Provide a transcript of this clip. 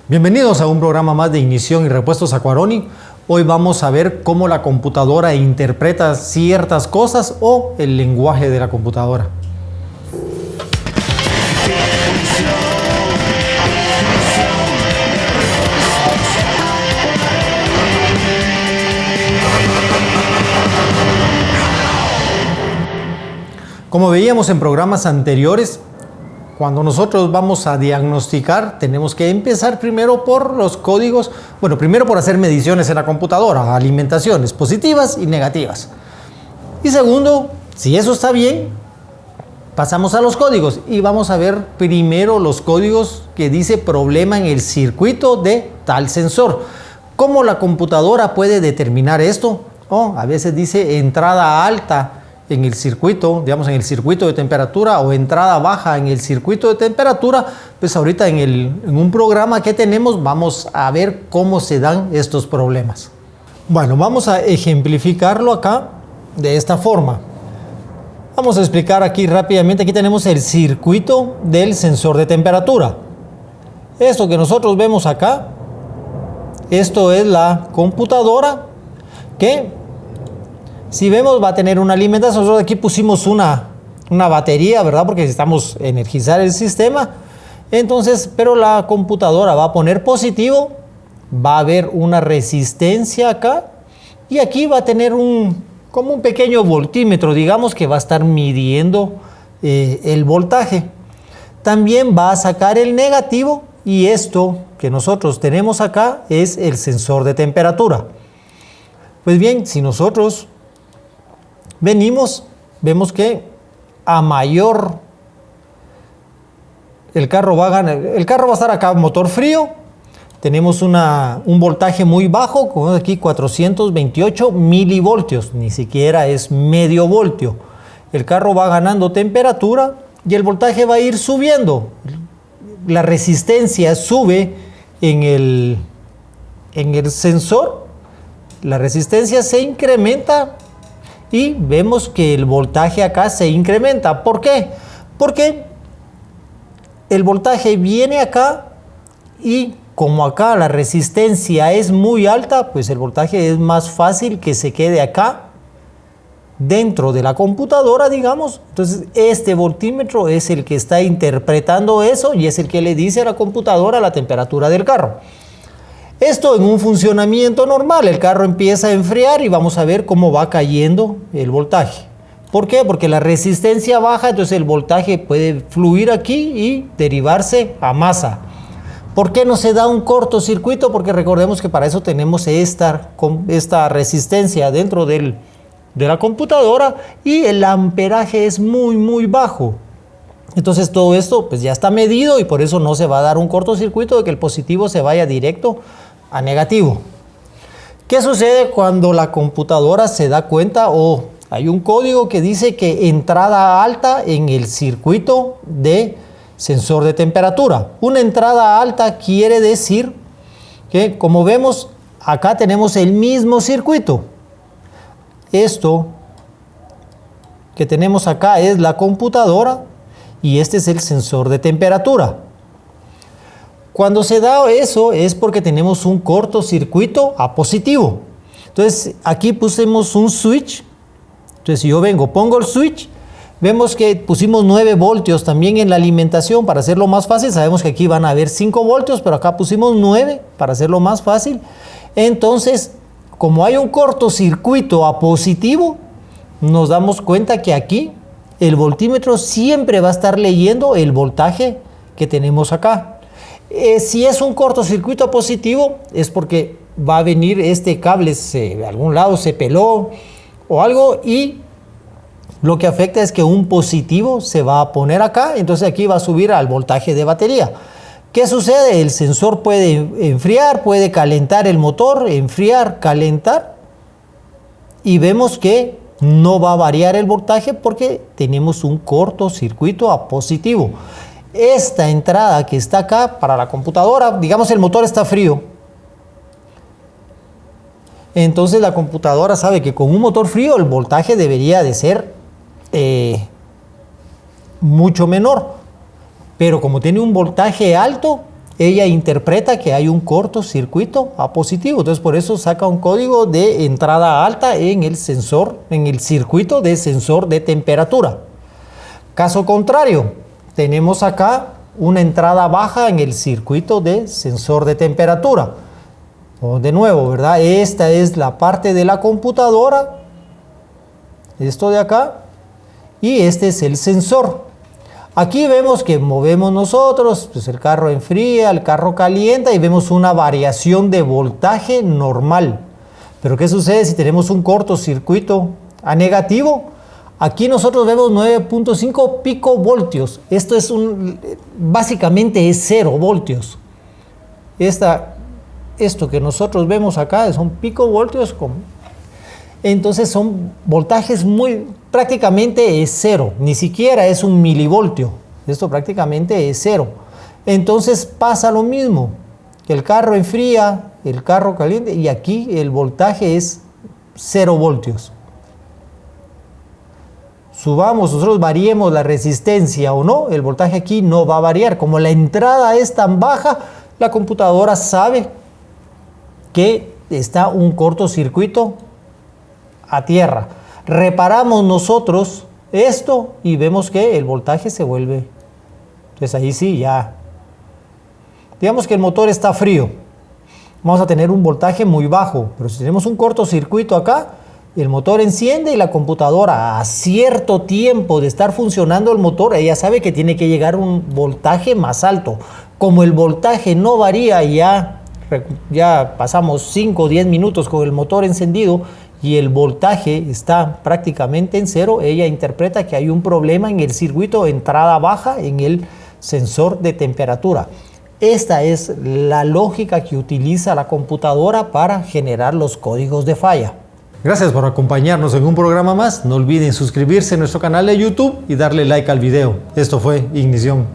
Bienvenidos a un programa más de Ignición y Repuestos Aquaroni. Hoy vamos a ver cómo la computadora interpreta ciertas cosas o el lenguaje de la computadora. Como veíamos en programas anteriores, cuando nosotros vamos a diagnosticar, tenemos que empezar primero por los códigos. Bueno, primero por hacer mediciones en la computadora, alimentaciones positivas y negativas. Y segundo, si eso está bien, pasamos a los códigos y vamos a ver primero los códigos que dice problema en el circuito de tal sensor. ¿Cómo la computadora puede determinar esto? A veces dice entrada alta en el circuito, digamos en el circuito de temperatura, o entrada baja en el circuito de temperatura. Pues ahorita en un programa que tenemos vamos a ver cómo se dan estos problemas. Bueno, vamos a ejemplificarlo acá de esta forma. Vamos a explicar aquí rápidamente. Aquí tenemos el circuito del sensor de temperatura. Esto que nosotros vemos acá, esto es la computadora que, si vemos, va a tener una alimentación. Nosotros aquí pusimos una batería, ¿verdad? Porque necesitamos energizar el sistema. Entonces, pero la computadora va a poner positivo, va a haber una resistencia acá, y aquí va a tener como un pequeño voltímetro, digamos, que va a estar midiendo el voltaje. También va a sacar el negativo, y esto que nosotros tenemos acá es el sensor de temperatura. Pues bien, si nosotros venimos, vemos que a mayor el carro va a estar acá motor frío. Tenemos un voltaje muy bajo, como aquí 428 milivoltios, ni siquiera es medio voltio. El carro va ganando temperatura y el voltaje va a ir subiendo. La resistencia sube en el sensor, la resistencia se incrementa y vemos que el voltaje acá se incrementa. ¿Por qué? Porque el voltaje viene acá y como acá la resistencia es muy alta, pues el voltaje es más fácil que se quede acá dentro de la computadora, digamos. Entonces este voltímetro es el que está interpretando eso y es el que le dice a la computadora la temperatura del carro. Esto en un funcionamiento normal, el carro empieza a enfriar y vamos a ver cómo va cayendo el voltaje. ¿Por qué? Porque la resistencia baja, entonces el voltaje puede fluir aquí y derivarse a masa. ¿Por qué no se da un cortocircuito? Porque recordemos que para eso tenemos esta resistencia dentro de la computadora y el amperaje es muy muy bajo. Entonces todo esto pues ya está medido y por eso no se va a dar un cortocircuito de que el positivo se vaya directo a negativo. ¿Qué sucede cuando la computadora se da cuenta o hay un código que dice que entrada alta en el circuito de sensor de temperatura? Una entrada alta quiere decir que, como vemos, acá tenemos el mismo circuito. Esto que tenemos acá es la computadora y este es el sensor de temperatura. Cuando se da eso es porque tenemos un cortocircuito a positivo. Entonces aquí pusimos un switch. Entonces si yo pongo el switch, vemos que pusimos 9 voltios también en la alimentación para hacerlo más fácil. Sabemos que aquí van a haber 5 voltios, pero acá pusimos 9 para hacerlo más fácil. Entonces, como hay un cortocircuito a positivo, nos damos cuenta que aquí el voltímetro siempre va a estar leyendo el voltaje que tenemos acá. Si es un cortocircuito positivo es porque va a venir este cable, de algún lado se peló o algo y lo que afecta es que un positivo se va a poner acá, entonces aquí va a subir al voltaje de batería. ¿Qué sucede? El sensor puede enfriar, puede calentar el motor, enfriar, calentar y vemos que no va a variar el voltaje porque tenemos un cortocircuito a positivo. Esta entrada que está acá para la computadora, digamos el motor está frío. Entonces la computadora sabe que con un motor frío el voltaje debería de ser mucho menor. Pero como tiene un voltaje alto, ella interpreta que hay un cortocircuito a positivo. Entonces por eso saca un código de entrada alta en el sensor, en el circuito de sensor de temperatura. Caso contrario, tenemos acá una entrada baja en el circuito de sensor de temperatura. De nuevo, ¿verdad? Esta es la parte de la computadora, esto de acá, y este es el sensor. Aquí vemos que movemos nosotros, pues el carro enfría, el carro calienta y vemos una variación de voltaje normal. Pero ¿qué sucede si tenemos un cortocircuito a negativo? Aquí nosotros vemos 9.5 picovoltios. Esto es básicamente es 0 voltios. Esto que nosotros vemos acá son picovoltios. Entonces son voltajes prácticamente es 0. Ni siquiera es un milivoltio. Esto prácticamente es 0. Entonces pasa lo mismo. Que el carro enfría, el carro calienta y aquí el voltaje es 0 voltios. Nosotros variemos la resistencia o no, el voltaje aquí no va a variar. Como la entrada es tan baja, la computadora sabe que está un cortocircuito a tierra. Reparamos nosotros esto y vemos que el voltaje se vuelve. Entonces ahí sí ya. Digamos que el motor está frío. Vamos a tener un voltaje muy bajo, pero si tenemos un cortocircuito acá, el motor enciende y la computadora a cierto tiempo de estar funcionando el motor, ella sabe que tiene que llegar a un voltaje más alto. Como el voltaje no varía, ya pasamos 5 o 10 minutos con el motor encendido y el voltaje está prácticamente en 0, ella interpreta que hay un problema en el circuito de entrada baja en el sensor de temperatura. Esta es la lógica que utiliza la computadora para generar los códigos de falla. Gracias por acompañarnos en un programa más. No olviden suscribirse a nuestro canal de YouTube y darle like al video. Esto fue Ignición.